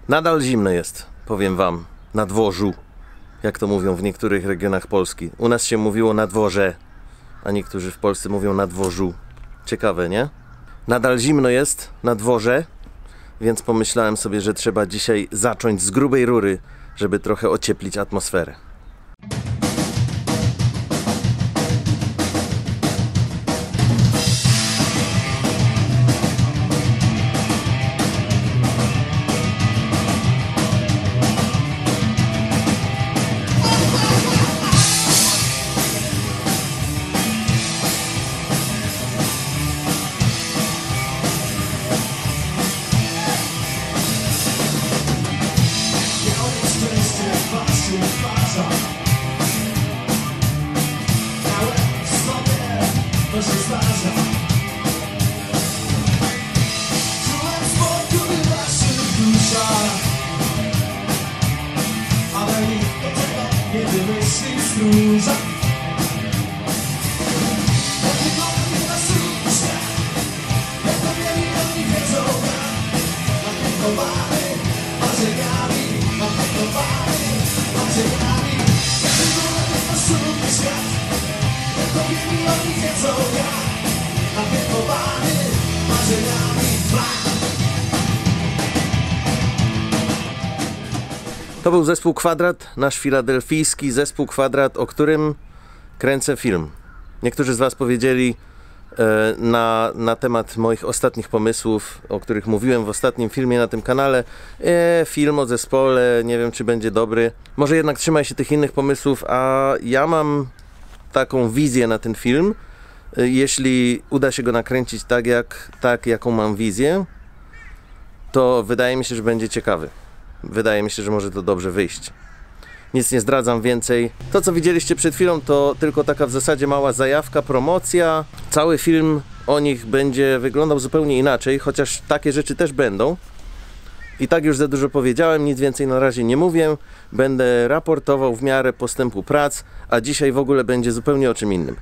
Nadal zimno jest, powiem wam, na dworzu, jak to mówią w niektórych regionach Polski. U nas się mówiło na dworze, a niektórzy w Polsce mówią na dworzu. Ciekawe, nie? Nadal zimno jest na dworze, więc pomyślałem sobie, że trzeba dzisiaj zacząć z grubej rury, żeby trochę ocieplić atmosferę. To był zespół Kwadrat, nasz filadelfijski zespół Kwadrat, o którym kręcę film. Niektórzy z was powiedzieli na temat moich ostatnich pomysłów, o których mówiłem w ostatnim filmie na tym kanale, film o zespole, nie wiem czy będzie dobry. Może jednak trzymaj się tych innych pomysłów, a ja mam taką wizję na ten film. Jeśli uda się go nakręcić tak jaką mam wizję, to wydaje mi się, że będzie ciekawy. Wydaje mi się, że może to dobrze wyjść. Nic nie zdradzam więcej. To, co widzieliście przed chwilą, to tylko taka w zasadzie mała zajawka, promocja. Cały film o nich będzie wyglądał zupełnie inaczej, chociaż takie rzeczy też będą. I tak już za dużo powiedziałem, nic więcej na razie nie mówię. Będę raportował w miarę postępu prac, a dzisiaj w ogóle będzie zupełnie o czym innym.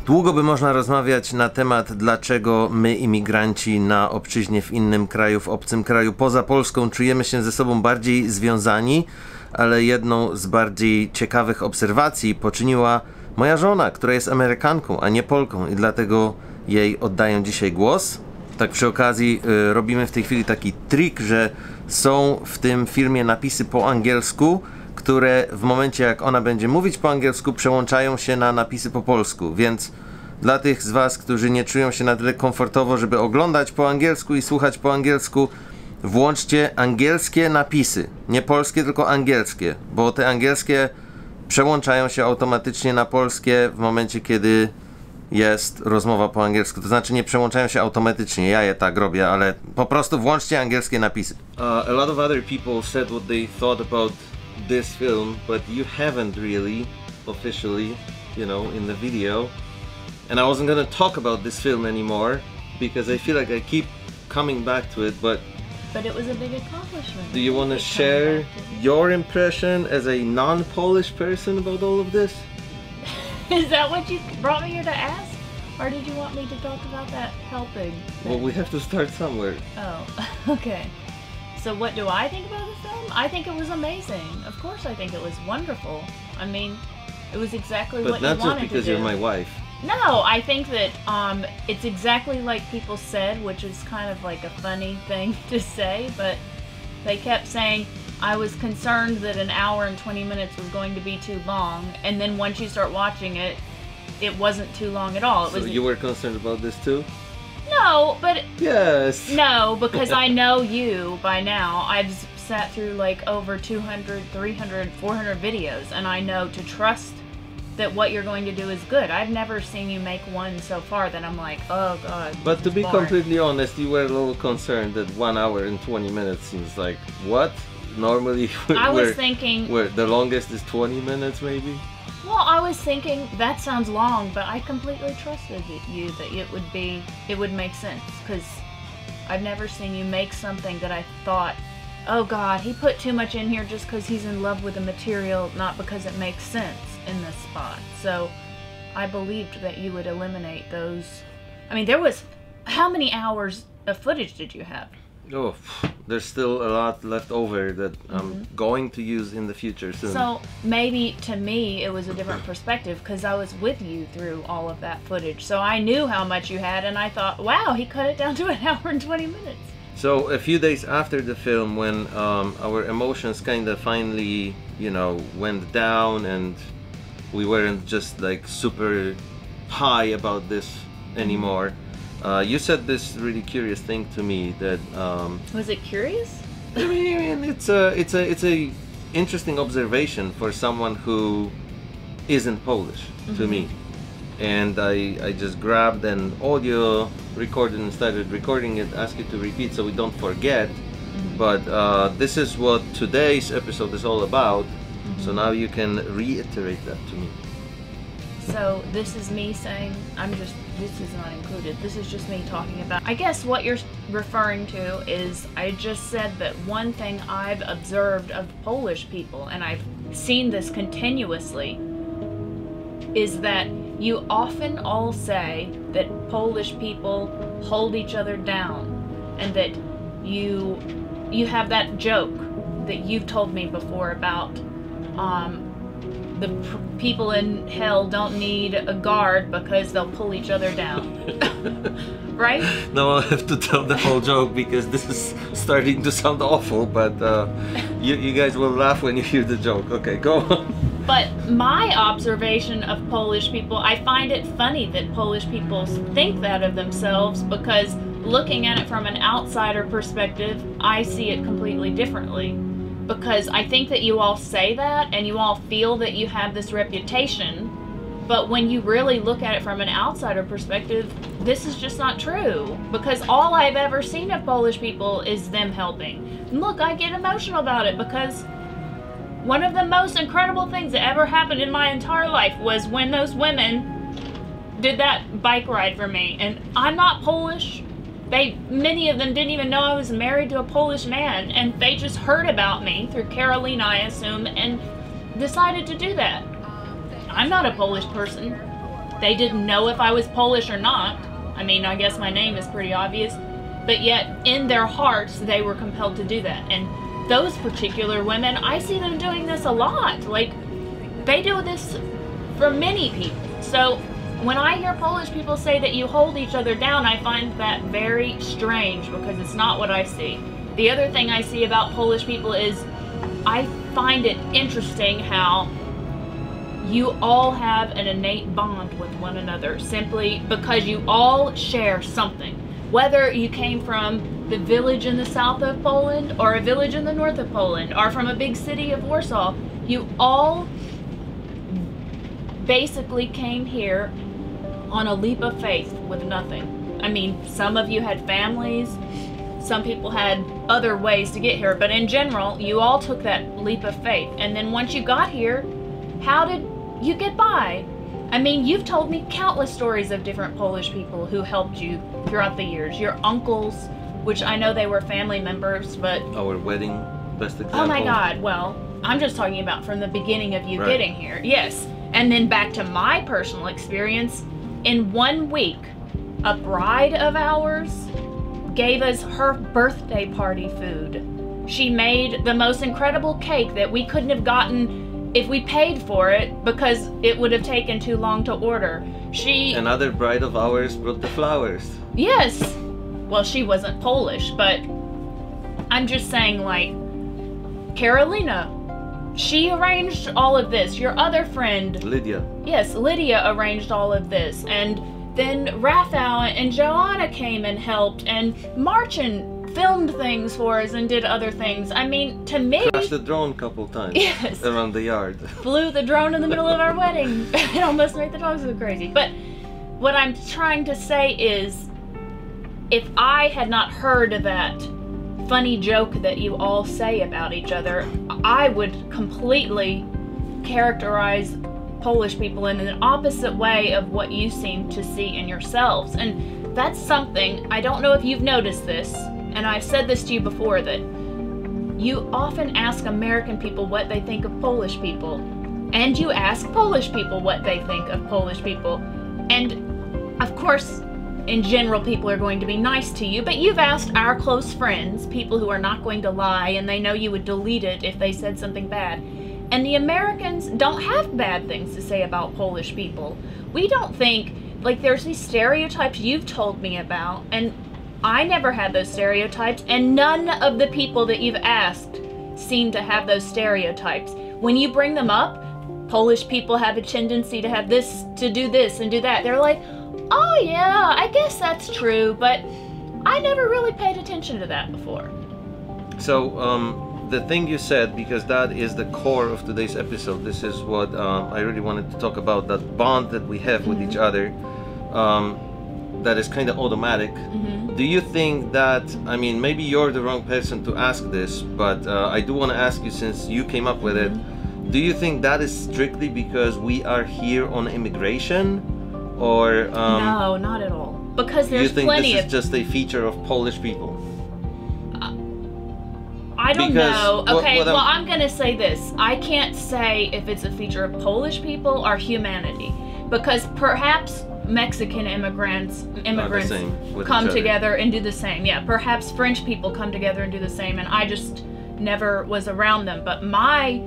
Długo by można rozmawiać na temat, dlaczego my, imigranci na obczyźnie w innym kraju, w obcym kraju poza Polską, czujemy się ze sobą bardziej związani, ale jedną z bardziej ciekawych obserwacji poczyniła moja żona, która jest Amerykanką, a nie Polką, i dlatego jej oddaję dzisiaj głos. Tak przy okazji robimy w tej chwili taki trik, że są w tym filmie napisy po angielsku, które w momencie jak ona będzie mówić po angielsku przełączają się na napisy po polsku, więc Dla tych z was, którzy nie czują się na tyle komfortowo, żeby oglądać po angielsku i słuchać po angielsku, włączcie angielskie napisy. Nie polskie, tylko angielskie, bo te angielskie przełączają się automatycznie na polskie w momencie, kiedy jest rozmowa po angielsku. To znaczy nie przełączają się automatycznie, ja je tak robię, ale po prostu włączcie angielskie napisy. A lot of other people said what they thought about this film, but you haven't really officially, you know, in the video. And I wasn't going to talk about this film anymore because I feel like I keep coming back to it, but it was a big accomplishment. Do you want to share your impression as a non-Polish person about all of this? Is that what you brought me here to ask? Or did you want me to talk about that helping thing? Well, we have to start somewhere. Oh, okay. So what do I think about the film? I think it was amazing. Of course I think it was wonderful. I mean, it was exactly what you wanted to do. But not just because you're my wife. No, I think that it's exactly like people said, which is kind of like a funny thing to say, but they kept saying, I was concerned that an hour and 20 minutes was going to be too long, and then once you start watching it, it wasn't too long at all. So you were concerned about this too? No, but... Yes! No, because I know you by now. I've sat through like over 200, 300, 400 videos, and I know to trust that what you're going to do is good. I've never seen you make one so far that I'm like, oh god. But to be completely honest, you were a little concerned that 1 hour and 20 minutes seems like, what? Normally I was thinking where the longest is 20 minutes maybe? Well, I was thinking that sounds long, but I completely trusted you that it would make sense, because I've never seen you make something that I thought, oh god, he put too much in here just because he's in love with the material, not because it makes sense in this spot. So I believed that you would eliminate those. I mean, there was, how many hours of footage did you have? Oh, there's still a lot left over that I'm going to use in the future soon. So maybe to me it was a different perspective because I was with you through all of that footage. So I knew how much you had, and I thought, wow, he cut it down to an hour and 20 minutes. So a few days after the film, when our emotions kind of finally, you know, went down and we weren't just like super high about this anymore, you said this really curious thing to me that was it curious? I mean, it's a interesting observation for someone who isn't Polish to me. And I just grabbed an audio recorded and started recording it, ask you to repeat so we don't forget. But this is what today's episode is all about. So now you can reiterate that to me. So this is me saying, this is not included. This is just me talking about, I guess what you're referring to is, I just said that one thing I've observed of Polish people, and I've seen this continuously, is that you often all say that Polish people hold each other down, and that you have that joke that you've told me before about the people in hell don't need a guard because they'll pull each other down. Right? Now I'll have to tell the whole joke because this is starting to sound awful, but you guys will laugh when you hear the joke. Okay, go on. But my observation of Polish people, I find it funny that Polish people think that of themselves, because looking at it from an outsider perspective, I see it completely differently. Because I think that you all say that and you all feel that you have this reputation, but when you really look at it from an outsider perspective, this is just not true. Because all I've ever seen of Polish people is them helping. And look, I get emotional about it because one of the most incredible things that ever happened in my entire life was when those women did that bike ride for me. And I'm not Polish. Many of them didn't even know I was married to a Polish man, and they just heard about me through Carolina, I assume, and decided to do that. I'm not a Polish person. They didn't know if I was Polish or not. I mean, I guess my name is pretty obvious, but yet in their hearts they were compelled to do that. And those particular women, I see them doing this a lot. Like, they do this for many people. So when I hear Polish people say that you hold each other down, I find that very strange because it's not what I see. The other thing I see about Polish people is I find it interesting how you all have an innate bond with one another simply because you all share something. Whether you came from the village in the south of Poland or a village in the north of Poland or from a big city of Warsaw, you all basically came here on a leap of faith with nothing. I mean, some of you had families, some people had other ways to get here, but in general, you all took that leap of faith. And then once you got here, how did you get by? I mean, you've told me countless stories of different Polish people who helped you throughout the years. Your uncles, which I know they were family members, but... Our wedding, best example. Oh my God, well, I'm just talking about from the beginning of you Right. getting here. Yes, and then back to my personal experience. In 1 week, a bride of ours gave us her birthday party food. She made the most incredible cake that we couldn't have gotten if we paid for it because it would have taken too long to order. Another bride of ours brought the flowers. Yes. Well, she wasn't Polish, but I'm just saying, like, Carolina, she arranged all of this. Your other friend, Lydia. yes, Lydia arranged all of this. And then Raphael and Joanna came and helped, and Marcin filmed things for us and did other things. I mean, to me... Crashed the drone a couple times. Yes. Around the yard. Flew the drone in the middle of our wedding. It almost made the dogs go crazy. But what I'm trying to say is, if I had not heard that funny joke that you all say about each other, I would completely characterize Polish people in an opposite way of what you seem to see in yourselves. And that's something, I don't know if you've noticed this, and I've said this to you before, that you often ask American people what they think of Polish people, and you ask Polish people what they think of Polish people. And of course, in general, people are going to be nice to you, but you've asked our close friends, people who are not going to lie, and they know you would delete it if they said something bad. And the Americans don't have bad things to say about Polish people. We don't think, like, there's these stereotypes you've told me about, and I never had those stereotypes, and none of the people that you've asked seem to have those stereotypes. When you bring them up, Polish people have a tendency to have this, to do this and do that. They're like, oh yeah, I guess that's true, but I never really paid attention to that before. So, the thing you said, because that is the core of today's episode, this is what I really wanted to talk about, that bond that we have with each other, that is kind of automatic. Do you think that, I mean, maybe you're the wrong person to ask this, but I do want to ask you, since you came up with it, do you think that is strictly because we are here on immigration? Or no, not at all. Because there's plenty plenty this is just a feature of Polish people? I don't know. Okay, what well, I'm gonna say this. I can't say if it's a feature of Polish people or humanity, because perhaps Mexican immigrants come together and do the same. Yeah, perhaps French people come together and do the same, and I just never was around them. But my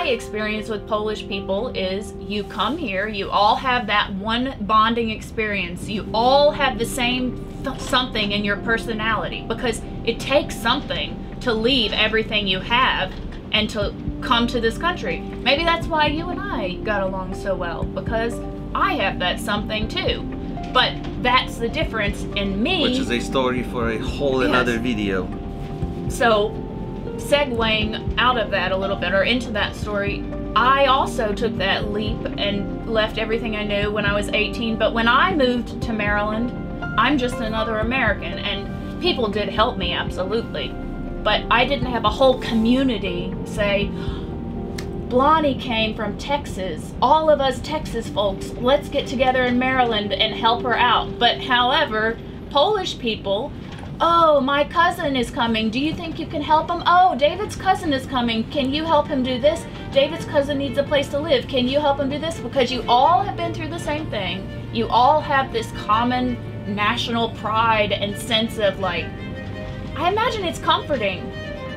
experience with Polish people is, you come here, you all have that one bonding experience. You all have the same something in your personality, because it takes something to leave everything you have and to come to this country. Maybe that's why you and I got along so well, because I have that something too. But that's the difference in me. Which is a story for a whole another video. So, segueing out of that a little bit, or into that story, I also took that leap and left everything I knew when I was 18. But when I moved to Maryland, I'm just another American, and people did help me, absolutely. But I didn't have a whole community say, Blonnie came from Texas. All of us Texas folks, let's get together in Maryland and help her out. But however, Polish people, oh, my cousin is coming. Do you think you can help him? Oh, David's cousin is coming. Can you help him do this? David's cousin needs a place to live. Can you help him do this? Because you all have been through the same thing. You all have this common national pride and sense of, like, I imagine it's comforting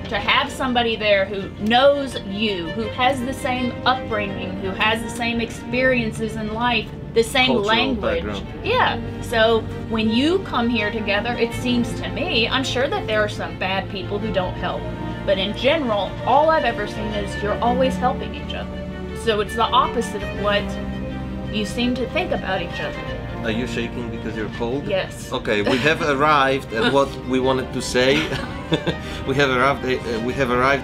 to have somebody there who knows you, who has the same upbringing, who has the same experiences in life, the same Cultural language. background. Yeah. So when you come here together, it seems to me, I'm sure that there are some bad people who don't help, but in general, all I've ever seen is you're always helping each other. So it's the opposite of what you seem to think about each other. Are you shaking because you're cold? Yes. Okay, we have arrived at what we wanted to say. we have arrived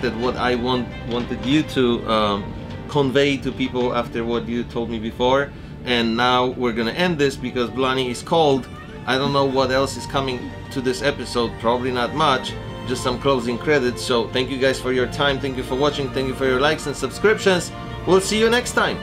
at what I wanted you to convey to people after what you told me before. And now we're gonna end this because Blonnie is cold. I don't know what else is coming to this episode. Probably not much. Just some closing credits. So thank you guys for your time. Thank you for watching. Thank you for your likes and subscriptions. We'll see you next time.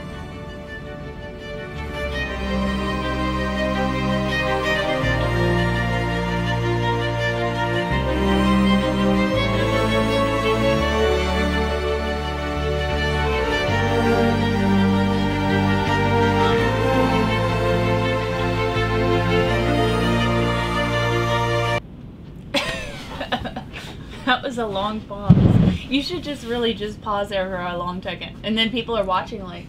That was a long pause. You should just really just pause there for a long second. And then people are watching like,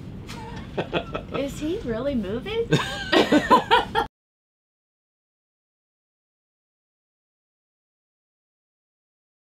is he really moving?